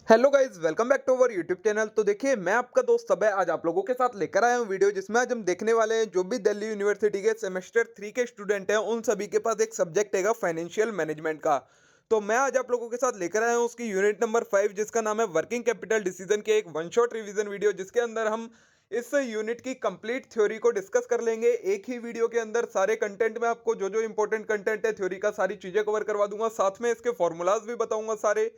Hello guys, welcome back to our YouTube channel. तो देखिए, मैं आपका दोस्त अभय आज आप लोगों के साथ लेकर आया हूँ वीडियो, जिसमें आज हम देखने वाले हैं जो भी दिल्ली यूनिवर्सिटी के सेमेस्टर 3 के स्टूडेंट हैं उन सभी के पास एक सब्जेक्ट हैगा फाइनेंशियल मैनेजमेंट का। तो मैं आज आप लोगों के साथ लेकर आया हूँ उसकी यूनिट नंबर 5, जिसका नाम है वर्किंग कैपिटल डिसीजन के एक वन शॉट रिवीजन वीडियो, जिसके अंदर हम इस यूनिट की कंप्लीट थ्योरी को डिस्कस कर लेंगे। एक ही वीडियो के अंदर सारे कंटेंट में आपको जो जो इंपॉर्टेंट कंटेंट है थ्योरी का सारी चीजें कवर करवा दूंगा, साथ में इसके फॉर्मूलाज भी बताऊंगा सारे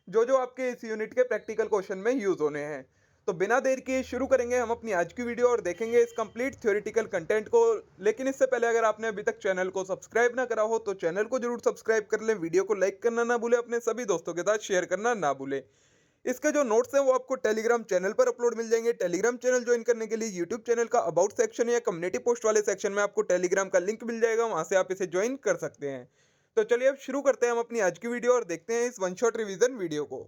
जो जो आपके इस यूनिट के प्रैक्टिकल क्वेश्चन में यूज होने हैं। तो बिना देर किए शुरू करेंगे हम अपनी आज की वीडियो और देखेंगे इस कंप्लीट थ्योरेटिकल कंटेंट को। लेकिन इससे पहले अगर आपने अभी तक चैनल को सब्सक्राइब ना करा हो तो चैनल को जरूर सब्सक्राइब कर लें, वीडियो को लाइक करना ना भूलें, अपने सभी दोस्तों के साथ शेयर करना ना भूलें। इसके जो नोट्स हैं वो आपको टेलीग्राम चैनल पर अपलोड मिल जाएंगे। टेलीग्राम चैनल ज्वाइन करने के लिए यूट्यूब चैनल का अबाउट सेक्शन या कम्युनिटी पोस्ट वाले सेक्शन में आपको टेलीग्राम का लिंक मिल जाएगा, वहां से आप इसे ज्वाइन कर सकते हैं। तो चलिए अब शुरू करते हैं हम अपनी आज की वीडियो और देखते हैं इस वन शॉट रिवीजन वीडियो को।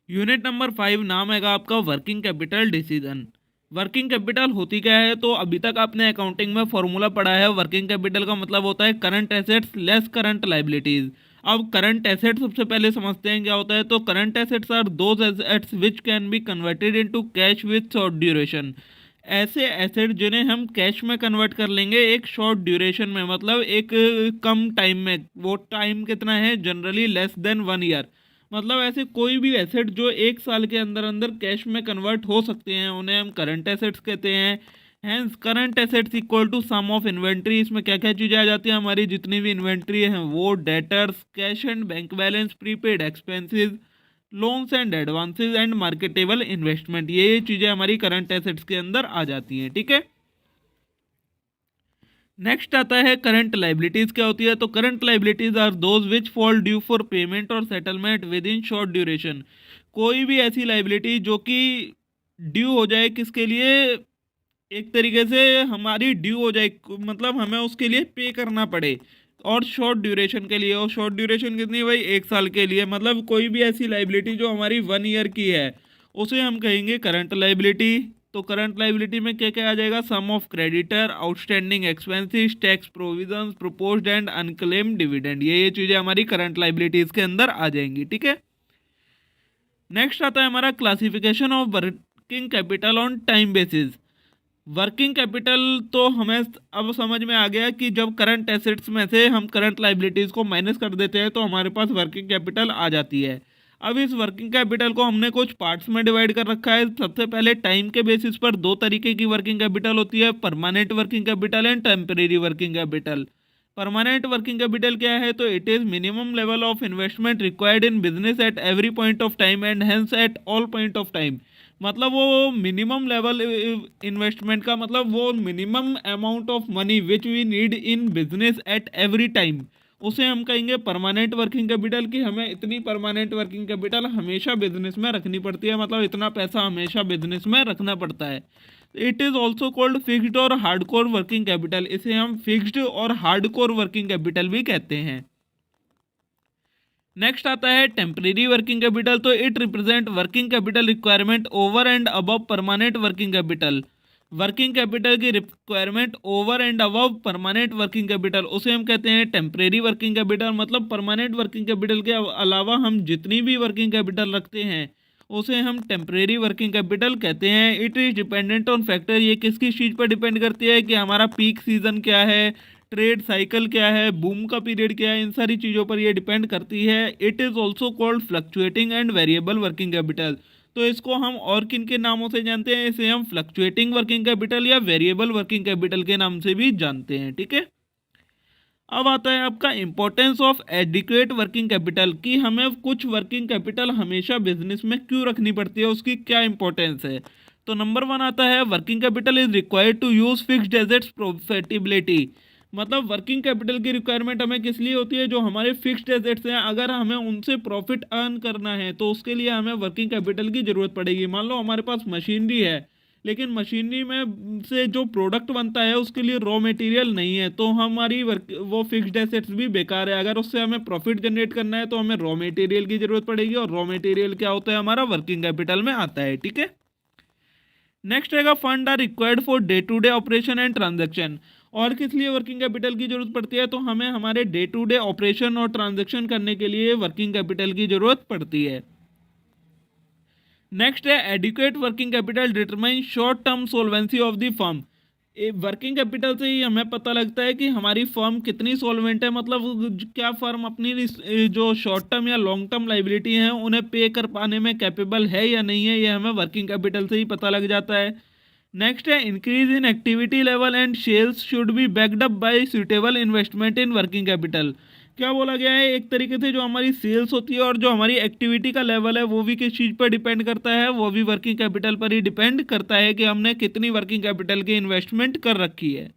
यूनिट नंबर 5 नाम हैगा आपका working capital decision. Working capital होती क्या है? तो अभी तक आपने अकाउंटिंग में फॉर्मूला पढ़ा है। वर्किंग कैपिटल का मतलब होता है current assets less current liabilities. अब करंट एसेट सबसे पहले समझते हैं क्या होता है। तो current assets are those assets which can be converted into cash with short duration. ऐसे एसेट जिन्हें हम कैश में कन्वर्ट कर लेंगे एक शॉर्ट ड्यूरेशन में, मतलब एक कम टाइम में। वो टाइम कितना है? Generally less than 1 year. मतलब ऐसे कोई भी एसेट जो 1 साल के अंदर अंदर कैश में कन्वर्ट हो सकते हैं उन्हें हम करंट एसेट्स कहते हैं। Hence current assets equal to sum of inventory. इसमें क्या क्या चीज़ें आ जाती हैं? हमारी जितनी भी इन्वेंट्री हैं वो, debtors, cash and bank balance, prepaid expenses, loans and advances and marketable investment. ये चीज़ें हमारी करंट एसेट्स के अंदर आ जाती हैं। ठीक है। नेक्स्ट आता है करंट लाइबिलिटीज क्या होती है। तो current liabilities are those which fall due for payment और settlement within short duration. कोई भी ऐसी लाइबिलिटी जो कि ड्यू हो जाए, किसके लिए? एक तरीके से हमारी ड्यू हो जाए, मतलब हमें उसके लिए पे करना पड़े, और शॉर्ट ड्यूरेशन के लिए। और शॉर्ट ड्यूरेशन कितनी भाई? 1 साल के लिए। मतलब कोई भी ऐसी लाइबिलिटी जो हमारी 1 ईयर की है उसे हम कहेंगे करंट लाइबिलिटी। तो करंट लाइबिलिटी में क्या क्या आ जाएगा? Sum of creditor, outstanding expenses, tax provisions, proposed and unclaimed dividend. ये चीज़ें हमारी करंट लाइबिलिटीज के अंदर आ जाएंगी। ठीक है। नेक्स्ट आता है हमारा classification of working capital on time basis. Working capital तो हमें अब समझ में आ गया कि जब करंट एसेट्स में से हम करंट लाइबिलिटीज़ को माइनस कर देते हैं तो हमारे पास वर्किंग कैपिटल आ जाती है। अब इस वर्किंग कैपिटल को हमने कुछ पार्ट्स में डिवाइड कर रखा है। सबसे पहले टाइम के बेसिस पर दो तरीके की वर्किंग कैपिटल होती है, permanent working capital and temporary working capital. Permanent working capital क्या है? तो it is minimum level of investment required in business at every point of time and hence at all point of time. मतलब वो minimum level investment का मतलब वो minimum amount of money which we need in business at every time, उसे हम कहेंगे permanent working capital. की हमें इतनी परमानेंट वर्किंग कैपिटल हमेशा बिजनेस में रखनी पड़ती है, मतलब इतना पैसा हमेशा बिजनेस में रखना पड़ता है। It is also called fixed और हार्डकोर वर्किंग कैपिटल। इसे हम फिक्स्ड और हार्डकोर वर्किंग कैपिटल भी कहते हैं। नेक्स्ट आता है टेम्परेरी वर्किंग कैपिटल। तो it represent working capital requirement over and above permanent working capital. Working capital की requirement over and above permanent working capital, उसे हम कहते हैं टेम्परेरी वर्किंग कैपिटल। मतलब परमानेंट वर्किंग कैपिटल के अलावा हम जितनी भी वर्किंग कैपिटल रखते हैं उसे हम टेम्परेरी वर्किंग कैपिटल कहते हैं। It is dependent on factor. ये किस किस चीज़ पर डिपेंड करती है कि हमारा पीक सीजन क्या है, ट्रेड साइकिल क्या है, बूम का पीरियड क्या है, इन सारी चीज़ों पर ये डिपेंड करती है। It is also called fluctuating and variable working capital. तो इसको हम और किन के नामों से जानते हैं? इसे हम फ्लक्चुएटिंग वर्किंग कैपिटल या वेरिएबल वर्किंग कैपिटल के नाम से भी जानते हैं। ठीक है। अब आता है आपका importance of adequate working capital. की हमें कुछ वर्किंग कैपिटल हमेशा बिजनेस में क्यों रखनी पड़ती है, उसकी क्या इंपॉर्टेंस है। तो नंबर 1 आता है working capital is required to use fixed assets profitability. मतलब वर्किंग कैपिटल की रिक्वायरमेंट हमें किस लिए होती है? जो हमारे फिक्स्ड एसेट्स हैं अगर हमें उनसे प्रॉफिट अर्न करना है तो उसके लिए हमें वर्किंग कैपिटल की ज़रूरत पड़ेगी। मान लो हमारे पास मशीनरी है लेकिन मशीनरी में से जो प्रोडक्ट बनता है उसके लिए रॉ मटेरियल नहीं है, तो हमारी वो फिक्स्ड एसेट्स भी बेकार है। अगर उससे हमें प्रॉफिट जनरेट करना है तो हमें रॉ मटेरियल की ज़रूरत पड़ेगी, और रॉ मटेरियल क्या होता है? हमारा वर्किंग कैपिटल में आता है। ठीक है। नेक्स्ट रहेगा fund are required for day to day operation and transaction. और किस लिए वर्किंग कैपिटल की जरूरत पड़ती है? तो हमें हमारे डे टू डे ऑपरेशन और ट्रांजैक्शन करने के लिए वर्किंग कैपिटल की जरूरत पड़ती है। नेक्स्ट है adequate working capital determine short term solvency of the firm. Working capital से ही हमें पता लगता है कि हमारी फर्म कितनी सॉल्वेंट है, मतलब क्या फर्म अपनी जो शॉर्ट टर्म या लॉन्ग टर्म लाइबिलिटी हैं उन्हें पे कर पाने में कैपेबल है या नहीं है, ये हमें वर्किंग कैपिटल से ही पता लग जाता है। नेक्स्ट है increase in activity level and sales should be backed up by suitable investment in working capital. क्या बोला गया है, एक तरीके से जो हमारी सेल्स होती है और जो हमारी एक्टिविटी का लेवल है वो भी किस चीज़ पर डिपेंड करता है, वो भी वर्किंग कैपिटल पर ही डिपेंड करता है कि हमने कितनी वर्किंग कैपिटल की इन्वेस्टमेंट कर रखी है।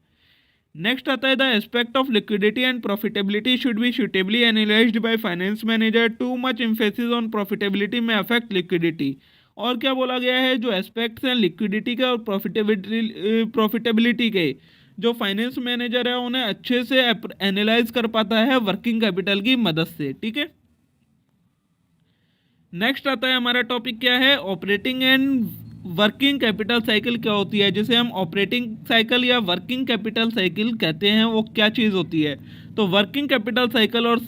नेक्स्ट आता है the aspect of liquidity and profitability should be suitably analysed by finance manager, too much emphasis on profitability में अफेक्ट लिक्विडिटी। और क्या बोला गया है, जो एस्पेक्ट्स हैं लिक्विडिटी के और प्रॉफिटेबिलिटी के, जो फाइनेंस मैनेजर है उन्हें अच्छे से एनालाइज कर पाता है वर्किंग कैपिटल की मदद से। ठीक है, नेक्स्ट आता है हमारा टॉपिक क्या है, operating and working capital cycle क्या होती है, जिसे हम ऑपरेटिंग साइकिल या वर्किंग कैपिटल साइकिल कहते हैं, वो क्या चीज़ होती है। तो वर्किंग कैपिटल साइकिल और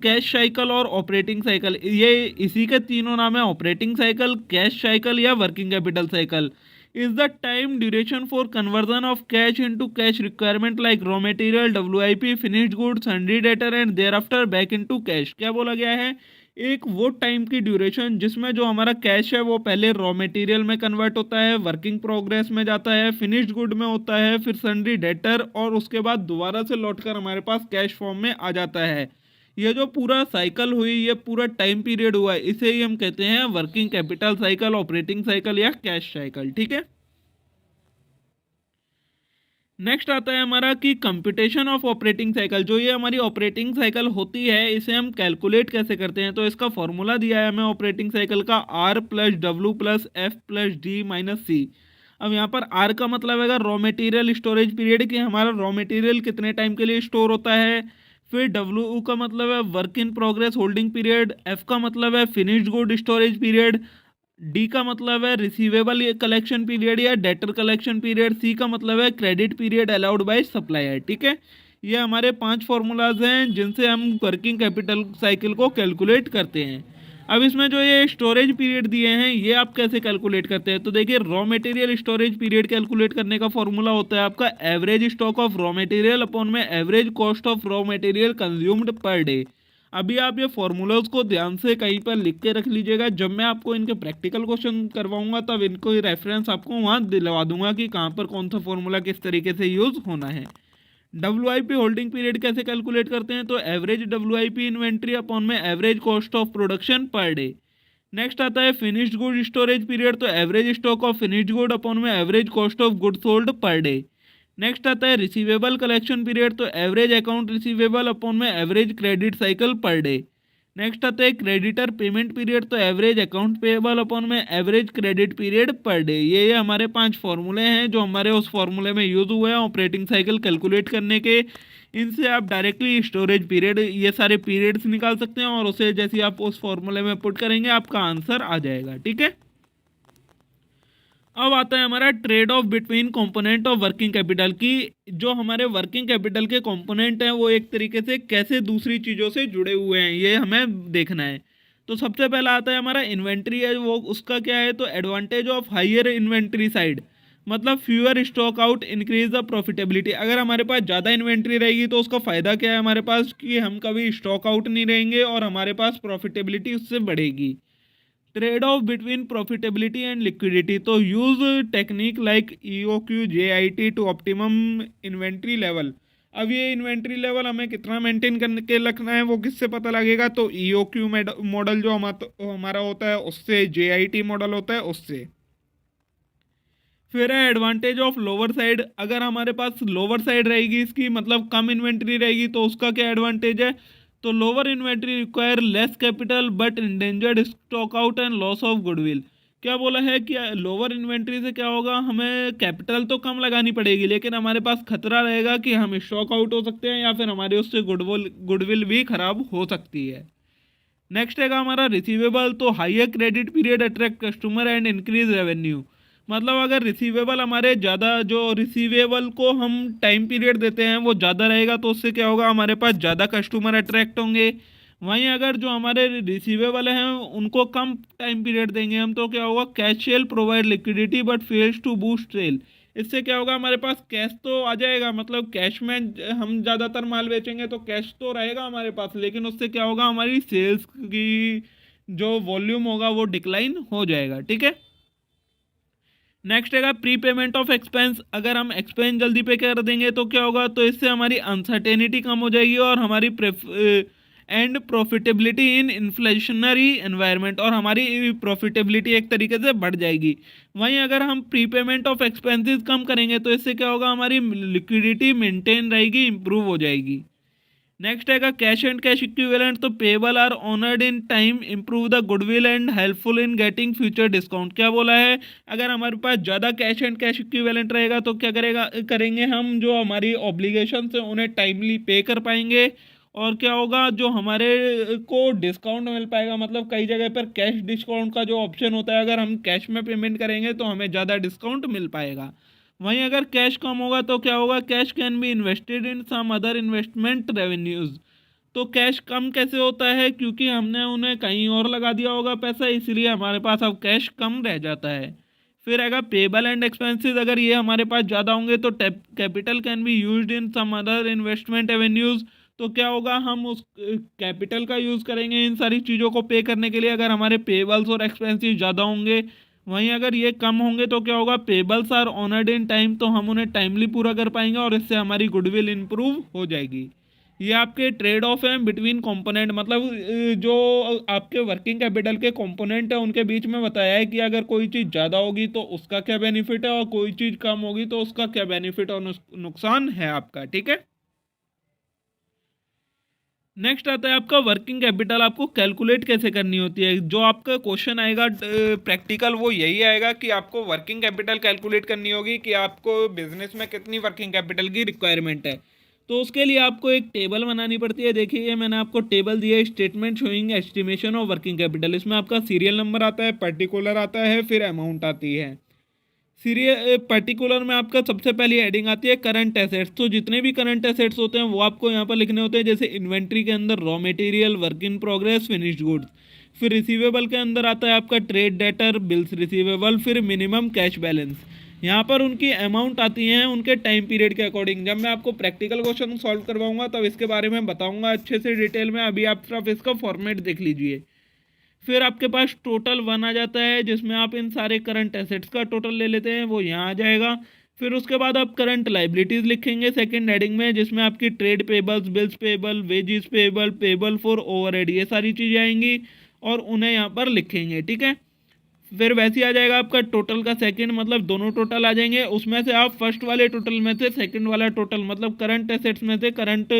कैश साइकिल और ऑपरेटिंग साइकिल, ये इसी के तीनों नाम है, ऑपरेटिंग साइकिल, कैश साइकिल या working capital cycle. Is the time duration for conversion of cash into cash requirement like raw material, WIP, finished goods, sundry debtor and thereafter back into cash. क्या बोला गया है, एक वो time की duration जिसमें जो हमारा कैश है वो पहले रॉ मटेरियल में कन्वर्ट होता है, वर्किंग प्रोग्रेस में जाता है, फिनिश्ड गुड में होता है, फिर सन्ड्री डेटर, और उसके बाद दोबारा से लौटकर हमारे पास कैश फॉर्म में आ जाता है। ये जो पूरा साइकिल हुई, ये पूरा टाइम पीरियड हुआ है, इसे ही हम कहते हैं working capital cycle, operating cycle या कैश साइकिल। ठीक है, नेक्स्ट आता है हमारा कि कंप्यूटेशन ऑफ ऑपरेटिंग साइकिल। जो ये हमारी ऑपरेटिंग साइकिल होती है इसे हम कैलकुलेट कैसे करते हैं, तो इसका फॉर्मूला दिया है हमें ऑपरेटिंग साइकिल का, R plus W plus F plus D minus C. अब यहाँ पर आर का मतलब है रॉ मटेरियल स्टोरेज पीरियड, कि हमारा रॉ मटेरियल कितने टाइम के लिए स्टोर होता है। फिर डब्ल्यू का मतलब है work in progress holding period, F का मतलब है finished good storage period, D का मतलब है रिसीवेबल कलेक्शन पीरियड या डेटर कलेक्शन पीरियड, सी का मतलब है credit period allowed by supplier. ठीक है, ये हमारे 5 फॉर्मूलाज हैं जिनसे हम वर्किंग कैपिटल साइकिल को कैलकुलेट करते हैं। अब इसमें जो ये स्टोरेज पीरियड दिए हैं ये आप कैसे कैलकुलेट करते हैं, तो देखिए raw material storage period calculate करने का फॉर्मूला होता है आपका average stock of raw material upon में average cost of raw material consumed per day. अभी आप ये फॉर्मूलाज को ध्यान से कहीं पर लिख के रख लीजिएगा, जब मैं आपको इनके प्रैक्टिकल क्वेश्चन करवाऊंगा तब इनको रेफरेंस आपको वहाँ दिलवा दूंगा कि कहाँ पर कौन सा फॉर्मूला किस तरीके से यूज़ होना है। डब्ल्यूआईपी होल्डिंग पीरियड कैसे कैलकुलेट करते हैं, तो एवरेज डब्ल्यूआईपी इन्वेंट्री अपॉन में average cost of production per day. Next आता है फिनिश्ड गुड स्टोरेज पीरियड, तो average stock of finished good upon में average cost of good sold per day. Next आता है रिसीवेबल कलेक्शन पीरियड, तो average account receivable upon में average credit cycle per day. Next आता है creditor payment period, तो average account payable upon में average credit period per day. ये हमारे 5 फॉर्मूले हैं जो हमारे उस फॉर्मूले में यूज़ हुए हैं ऑपरेटिंग साइकिल कैलकुलेट करने के। इनसे आप डायरेक्टली स्टोरेज पीरियड, ये सारे पीरियड्स निकाल सकते हैं और उसे जैसे आप उस फॉर्मूले में पुट करेंगे आपका आंसर आ जाएगा। ठीक है, अब आता है हमारा trade off between component of working capital की, जो हमारे वर्किंग कैपिटल के कंपोनेंट हैं वो एक तरीके से कैसे दूसरी चीज़ों से जुड़े हुए हैं ये हमें देखना है। तो सबसे पहला आता है हमारा इन्वेंट्री है, वो उसका क्या है, तो advantage of higher inventory side, मतलब fewer stock out increase the profitability. अगर हमारे पास ज़्यादा इन्वेंट्री रहेगी तो उसका फ़ायदा क्या है हमारे पास, कि हम कभी स्टॉक आउट नहीं रहेंगे और हमारे पास प्रॉफिटेबिलिटी उससे बढ़ेगी। Trade off between profitability and liquidity, तो use technique like EOQ JIT to optimum inventory level. अब ये इन्वेंट्री लेवल हमें कितना मेंटेन करने के रखना है वो किससे पता लगेगा, तो EOQ मॉडल जो हमारा होता है उससे, JIT मॉडल होता है उससे। फिर है एडवांटेज ऑफ लोअर साइड, अगर हमारे पास लोअर साइड रहेगी इसकी, मतलब कम इन्वेंट्री रहेगी, तो उसका क्या एडवांटेज है, तो lower inventory require less capital but endangered stock out and loss of goodwill. क्या बोला है कि लोअर इन्वेंट्री से क्या होगा, हमें कैपिटल तो कम लगानी पड़ेगी लेकिन हमारे पास खतरा रहेगा कि हम स्टॉक आउट हो सकते हैं या फिर हमारे उससे गुडविल भी खराब हो सकती है। नेक्स्ट है हमारा रिसीवेबल, तो higher credit period attract customer and increase revenue. मतलब अगर रिसीवेबल हमारे ज़्यादा, जो रिसीवेबल को हम टाइम पीरियड देते हैं वो ज़्यादा रहेगा तो उससे क्या होगा, हमारे पास ज़्यादा कस्टमर अट्रैक्ट होंगे, वहीं अगर जो हमारे रिसीवेबल हैं उनको कम टाइम पीरियड देंगे हम, तो क्या होगा, cash sale provide liquidity but fails to boost sale. इससे क्या होगा, हमारे पास कैश तो आ जाएगा, मतलब कैश में हम ज़्यादातर माल बेचेंगे तो कैश तो रहेगा हमारे पास, लेकिन उससे क्या होगा, हमारी सेल्स की जो वॉल्यूम होगा वो डिक्लाइन हो जाएगा। ठीक है। नेक्स्ट है प्री पेमेंट ऑफ एक्सपेंस। अगर हम एक्सपेंस जल्दी पे कर देंगे तो क्या होगा, तो इससे हमारी अनसर्टेनिटी कम हो जाएगी और हमारी and profitability in inflationary environment, और हमारी प्रॉफिटेबिलिटी एक तरीके से बढ़ जाएगी। वहीं अगर हम प्री पेमेंट ऑफ एक्सपेंसेस कम करेंगे तो इससे क्या होगा, हमारी लिक्विडिटी मेंटेन रहेगी, इंप्रूव हो जाएगी। नेक्स्ट है कैश एंड कैश इक्विवेलेंट। तो payable are honoured in time, improve the goodwill and helpful in getting future discount. क्या बोला है, अगर हमारे पास ज़्यादा कैश एंड कैश इक्विवेलेंट रहेगा तो क्या करेंगे हम, जो हमारी ऑब्लिगेशन है उन्हें टाइमली पे कर पाएंगे, और क्या होगा, जो हमारे को डिस्काउंट मिल पाएगा। मतलब कई जगह पर कैश डिस्काउंट का जो ऑप्शन होता है, अगर हम कैश में पेमेंट करेंगे तो हमें ज़्यादा डिस्काउंट मिल पाएगा। वहीं अगर कैश कम होगा तो क्या होगा, cash can be invested in some other investment revenues. तो कैश कम कैसे होता है, क्योंकि हमने उन्हें कहीं और लगा दिया होगा पैसा, इसलिए हमारे पास अब कैश कम रह जाता है। फिर अगर पेबल एंड एक्सपेंसेस, अगर ये हमारे पास ज़्यादा होंगे तो capital can be used in some other investment revenues. तो क्या होगा, हम उस कैपिटल का यूज़ करेंगे इन सारी चीज़ों को पे करने के लिए, अगर हमारे पेबल्स और एक्सपेंसेस ज़्यादा होंगे। वहीं अगर ये कम होंगे तो क्या होगा, payables are honoured in time, तो हम उन्हें टाइमली पूरा कर पाएंगे और इससे हमारी गुडविल इंप्रूव हो जाएगी। ये आपके ट्रेड ऑफ हैं बिटवीन कंपोनेंट, मतलब जो आपके वर्किंग कैपिटल के कंपोनेंट है उनके बीच में बताया है कि अगर कोई चीज़ ज़्यादा होगी तो उसका क्या बेनिफिट है, और कोई चीज़ कम होगी तो उसका क्या बेनिफिट और नुकसान है आपका। ठीक है। नेक्स्ट आता है आपका वर्किंग कैपिटल, आपको कैलकुलेट कैसे करनी होती है। जो आपका क्वेश्चन आएगा प्रैक्टिकल, वो यही आएगा कि आपको वर्किंग कैपिटल कैलकुलेट करनी होगी कि आपको बिजनेस में कितनी वर्किंग कैपिटल की रिक्वायरमेंट है। तो उसके लिए आपको एक टेबल बनानी पड़ती है। देखिए मैंने आपको टेबल दिया है, statement showing estimation of working capital. इसमें आपका सीरियल नंबर आता है, पर्टिकुलर आता है, फिर अमाउंट आती है। सीरियल पर्टिकुलर में आपका सबसे पहली हेडिंग आती है करंट एसेट्स। तो जितने भी करंट एसेट्स होते हैं वो आपको यहाँ पर लिखने होते हैं, जैसे इन्वेंट्री के अंदर raw material, work in progress, finished goods. फिर रिसीवेबल के अंदर आता है आपका ट्रेड डेटर, बिल्स रिसीवेबल, फिर मिनिमम कैश बैलेंस। यहाँ पर उनकी अमाउंट आती हैं उनके टाइम पीरियड के अकॉर्डिंग। जब मैं आपको प्रैक्टिकल क्वेश्चन सॉल्व करवाऊंगा तब इसके बारे में बताऊंगा अच्छे से डिटेल में। अभी आप सिर्फ इसका फॉर्मेट देख लीजिए। फिर आपके पास टोटल वन आ जाता है, जिसमें आप इन सारे करंट एसेट्स का टोटल ले लेते हैं, वो यहाँ आ जाएगा। फिर उसके बाद आप करंट लाइबिलिटीज़ लिखेंगे सेकंड हेडिंग में, जिसमें आपकी trade payables, bills payable, wages payable, payable for overhead, ये सारी चीज़ें आएंगी और उन्हें यहाँ पर लिखेंगे। ठीक है। फिर वैसे ही आ जाएगा आपका टोटल का सेकंड, मतलब दोनों टोटल आ जाएंगे। उसमें से आप फर्स्ट वाले टोटल में से सेकंड वाला टोटल, मतलब करंट एसेट्स में से करंट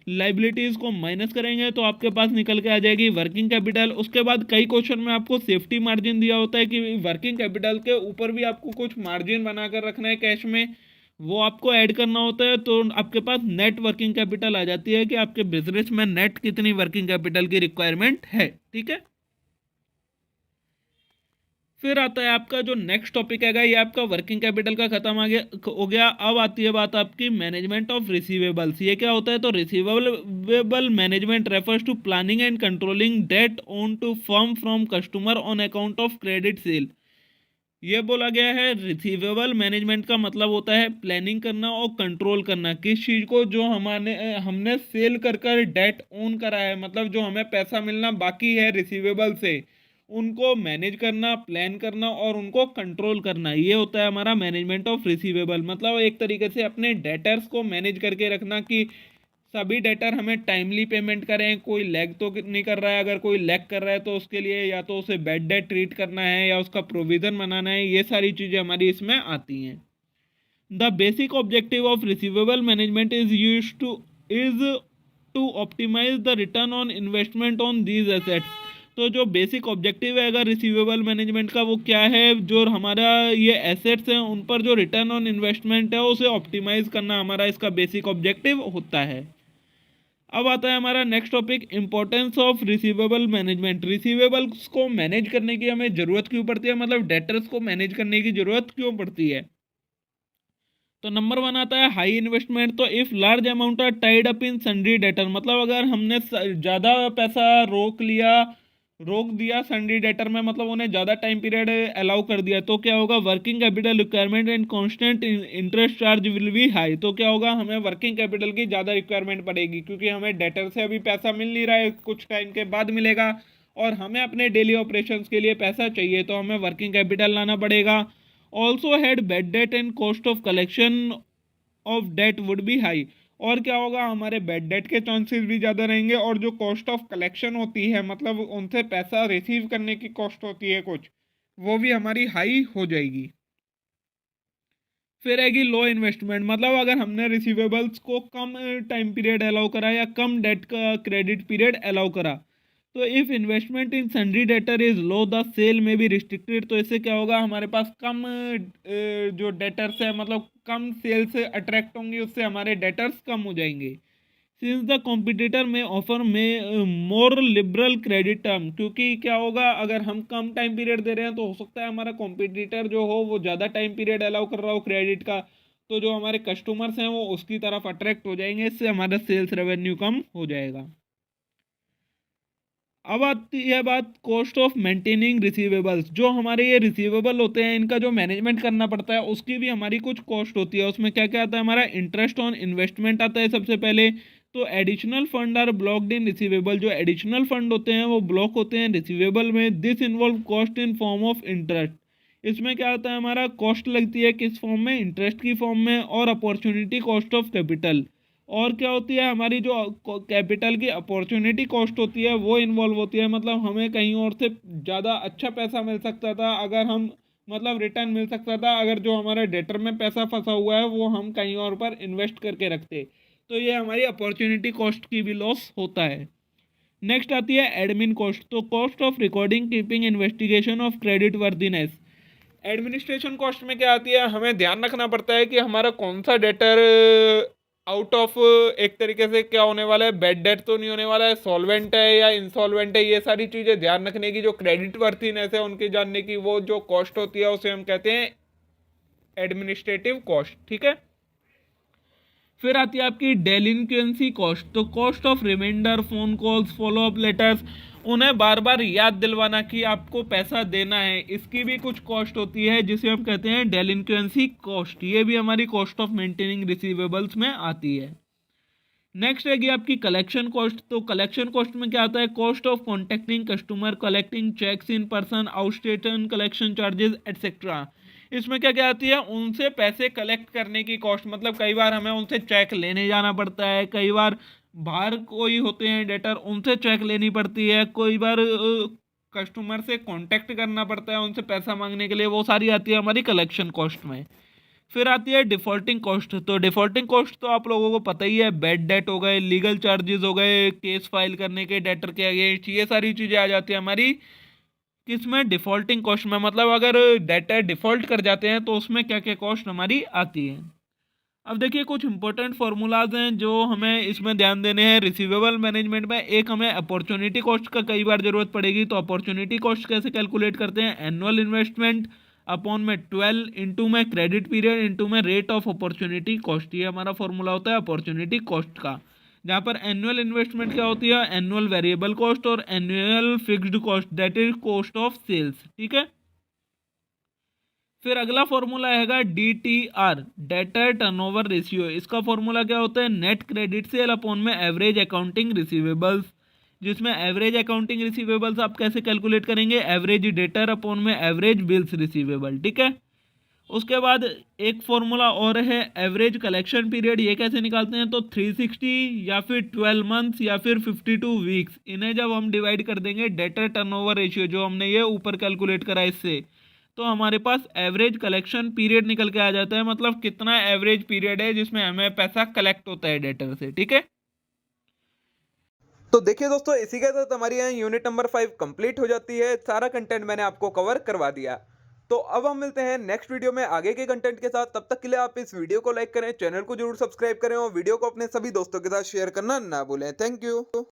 लाइबिलिटीज़ को माइनस करेंगे तो आपके पास निकल के आ जाएगी वर्किंग कैपिटल। उसके बाद कई क्वेश्चन में आपको सेफ्टी मार्जिन दिया होता है कि वर्किंग कैपिटल के ऊपर भी आपको कुछ मार्जिन बना कर रखना है कैश में, वो आपको ऐड करना होता है। तो आपके पास नेट वर्किंग कैपिटल आ जाती है कि आपके बिजनेस में नेट कितनी वर्किंग कैपिटल की रिक्वायरमेंट है। ठीक है। फिर आता है आपका जो नेक्स्ट टॉपिक है, ये आपका वर्किंग कैपिटल का खत्म हो गया। अब आती है बात आपकी मैनेजमेंट ऑफ रिसीवेबल्स। ये क्या होता है, तो receivable management refers to planning and controlling debt owed to firm from customer on account of credit sale. ये बोला गया है रिसीवेबल मैनेजमेंट का मतलब होता है प्लानिंग करना और कंट्रोल करना किस चीज़ को, जो हमने सेल कर डेट ओन करा है, मतलब जो हमें पैसा मिलना बाकी है रिसीवेबल से, उनको मैनेज करना, प्लान करना और उनको कंट्रोल करना, ये होता है हमारा मैनेजमेंट ऑफ रिसीवेबल। मतलब एक तरीके से अपने डेटर्स को मैनेज करके रखना कि सभी डेटर हमें टाइमली पेमेंट करें, कोई लैग तो नहीं कर रहा है। अगर कोई लैग कर रहा है तो उसके लिए या तो उसे बैड डेट ट्रीट करना है या उसका प्रोविज़न बनाना है। ये सारी चीज़ें हमारी इसमें आती हैं। The basic objective of receivable management is to optimise the return on investment on these assets. तो जो बेसिक ऑब्जेक्टिव है अगर रिसीवेबल मैनेजमेंट का, वो क्या है, जो हमारा ये एसेट्स हैं उन पर जो रिटर्न ऑन इन्वेस्टमेंट है उसे ऑप्टिमाइज करना हमारा इसका बेसिक ऑब्जेक्टिव होता है। अब आता है हमारा next topic, importance of receivable management. Receivables को मैनेज करने की हमें ज़रूरत क्यों पड़ती है, मतलब डेटर्स को मैनेज करने की ज़रूरत क्यों पड़ती है। तो नंबर 1 आता है हाई इन्वेस्टमेंट। तो if large amount are tied up in sundry debtor, मतलब अगर हमने ज़्यादा पैसा रोक दिया सन्ड्री डेटर में, मतलब उन्हें ज़्यादा टाइम पीरियड अलाउ कर दिया, तो क्या होगा, working capital requirement and constant interest charge will be high. तो क्या होगा, हमें वर्किंग कैपिटल की ज़्यादा रिक्वायरमेंट पड़ेगी, क्योंकि हमें डेटर से अभी पैसा मिल नहीं रहा है, कुछ टाइम के बाद मिलेगा, और हमें अपने डेली ऑपरेशंस के लिए पैसा चाहिए, तो हमें वर्किंग कैपिटल लाना पड़ेगा। Also had bad debt and cost of collection of debt would be high. और क्या होगा, हमारे बैड डेट के चांसेस भी ज़्यादा रहेंगे, और जो कॉस्ट ऑफ कलेक्शन होती है, मतलब उनसे पैसा रिसीव करने की कॉस्ट होती है कुछ, वो भी हमारी हाई हो जाएगी। फिर आएगी लो इन्वेस्टमेंट, मतलब अगर हमने रिसीवेबल्स को कम टाइम पीरियड अलाउ करा या कम डेट का क्रेडिट पीरियड अलाउ करा, तो if investment in sundry debtor is low the sale may be restricted. तो इससे क्या होगा, हमारे पास कम जो डेटर्स है, मतलब कम सेल से अट्रैक्ट होंगी, उससे हमारे डेटर्स कम हो जाएंगे। सिंस द कॉम्पिटिटर में ऑफर में मोर लिबरल क्रेडिट टर्म, क्योंकि क्या होगा, अगर हम कम टाइम पीरियड दे रहे हैं तो हो सकता है हमारा कॉम्पिटिटर जो हो वो ज़्यादा टाइम पीरियड अलाउ कर रहा हो क्रेडिट का, तो जो हमारे कस्टमर्स हैं वो उसकी तरफ अट्रैक्ट हो जाएंगे, इससे हमारा सेल्स रेवेन्यू कम हो जाएगा। अब आती है बात कॉस्ट ऑफ मेंटेनिंग रिसीवेबल्स। जो हमारे ये रिसीवेबल होते हैं, इनका जो मैनेजमेंट करना पड़ता है, उसकी भी हमारी कुछ कॉस्ट होती है। उसमें क्या क्या आता है, हमारा इंटरेस्ट ऑन इन्वेस्टमेंट आता है सबसे पहले। तो additional fund are blocked in receivable, जो एडिशनल फंड होते हैं वो ब्लॉक होते हैं रिसीवेबल में। This involve cost in form of interest. इसमें क्या होता है, हमारा कॉस्ट लगती है किस फॉर्म में, इंटरेस्ट की फॉर्म में, और अपॉर्चुनिटी कॉस्ट ऑफ कैपिटल। और क्या होती है, हमारी जो कैपिटल की अपॉर्चुनिटी कॉस्ट होती है वो इन्वॉल्व होती है, मतलब हमें कहीं और से ज़्यादा अच्छा पैसा मिल सकता था, अगर हम मतलब रिटर्न मिल सकता था, अगर जो हमारे डेटर में पैसा फंसा हुआ है वो हम कहीं और पर इन्वेस्ट करके रखते, तो ये हमारी अपॉर्चुनिटी कॉस्ट की भी लॉस होता है। नेक्स्ट आती है एडमिन कॉस्ट। तो cost of recording, keeping, investigation of credit worthiness. Administration cost में क्या आती है, हमें ध्यान रखना पड़ता है कि हमारा कौन सा डेटर आउट ऑफ एक तरीके से क्या होने वाला है, बैड डेट तो नहीं होने वाला है, सॉल्वेंट है या इंसॉल्वेंट है, ये सारी चीज़ें ध्यान रखने की, जो क्रेडिट वर्थीनेस है उनकी जानने की, वो जो कॉस्ट होती है उसे हम कहते हैं एडमिनिस्ट्रेटिव कॉस्ट। ठीक है। फिर आती है आपकी डेलिंक्वेंसी कॉस्ट। तो cost of reminder, phone calls, follow up letters, उन्हें बार बार याद दिलवाना कि आपको पैसा देना है, इसकी भी कुछ कॉस्ट होती है जिसे हम कहते हैं डेलिंक्वेंसी कॉस्ट। ये भी हमारी कॉस्ट ऑफ मेंटेनिंग रिसीवेबल्स में आती है। नेक्स्ट रहेगी आपकी कलेक्शन कॉस्ट। तो कलेक्शन कॉस्ट में क्या आता है, cost of contacting customer, collecting checks in person, outstation collection charges etcetera. इसमें क्या क्या आती है, उनसे पैसे कलेक्ट करने की कॉस्ट, मतलब कई बार हमें उनसे चेक लेने जाना पड़ता है, कई बार बाहर कोई होते हैं डेटर, उनसे चेक लेनी पड़ती है, कोई बार कस्टमर से कांटेक्ट करना पड़ता है उनसे पैसा मांगने के लिए, वो सारी आती है हमारी कलेक्शन कॉस्ट में। फिर आती है डिफॉल्टिंग कॉस्ट। तो डिफॉल्टिंग कॉस्ट तो आप लोगों को पता ही है, बैड डेट हो गए, लीगल चार्जेस हो गए, केस फाइल करने के डेटर के अगेंस्ट, ये सारी चीज़ें आ जाती है हमारी किसमें, डिफॉल्टिंग कॉस्ट में। मतलब अगर डेटर डिफॉल्ट कर जाते हैं तो उसमें क्या क्या कॉस्ट हमारी आती है। अब देखिए कुछ इंपॉर्टेंट फार्मूलाज हैं जो हमें इसमें ध्यान देने हैं रिसीवेबल मैनेजमेंट में। एक हमें अपॉर्चुनिटी कॉस्ट का कई बार जरूरत पड़ेगी, तो अपॉर्चुनिटी कॉस्ट कैसे कैलकुलेट करते हैं, एनुअल इन्वेस्टमेंट अपॉन में 12 इंटू में क्रेडिट पीरियड इंटू में रेट ऑफ अपॉर्चुनिटी कॉस्ट, ये हमारा फॉर्मूला होता है अपॉर्चुनिटी कॉस्ट का। जहाँ पर एनुअल इन्वेस्टमेंट क्या होती है, एनुअल वेरिएबल कॉस्ट, और annual fixed cost that is cost of sales. ठीक है। फिर अगला फॉर्मूला आएगा DTR, डेटर टर्नओवर रेशियो। इसका फॉर्मूला क्या होता है, नेट क्रेडिट सेल अपॉन में एवरेज अकाउंटिंग रिसीवेबल्स, जिसमें एवरेज अकाउंटिंग रिसीवेबल्स आप कैसे कैलकुलेट करेंगे, एवरेज डेटर अपॉन में एवरेज बिल्स रिसीवेबल। ठीक है। उसके बाद एक फॉर्मूला और है एवरेज कलेक्शन पीरियड, ये कैसे निकालते हैं, तो 360 या फिर 12 मंथ्स या फिर 52 वीक्स, इन्हें जब हम डिवाइड कर देंगे डेटर टर्नओवर रेशियो जो हमने ये ऊपर कैलकुलेट करा इससे, तो हमारे पास एवरेज कलेक्शन पीरियड निकल के आ जाता है, मतलब कितना एवरेज पीरियड है जिसमें हमें पैसा कलेक्ट होता है डेटर से। ठीक है। तो देखिए दोस्तों, इसी के साथ हमारी यहाँ यूनिट नंबर 5 कंप्लीट हो जाती है। सारा कंटेंट मैंने आपको कवर करवा दिया। तो अब हम मिलते हैं नेक्स्ट वीडियो में आगे के कंटेंट के साथ। तब तक के लिए आप इस वीडियो को लाइक करें, चैनल को जरूर सब्सक्राइब करें और वीडियो को अपने सभी दोस्तों के साथ शेयर करना ना भूलें। Thank you.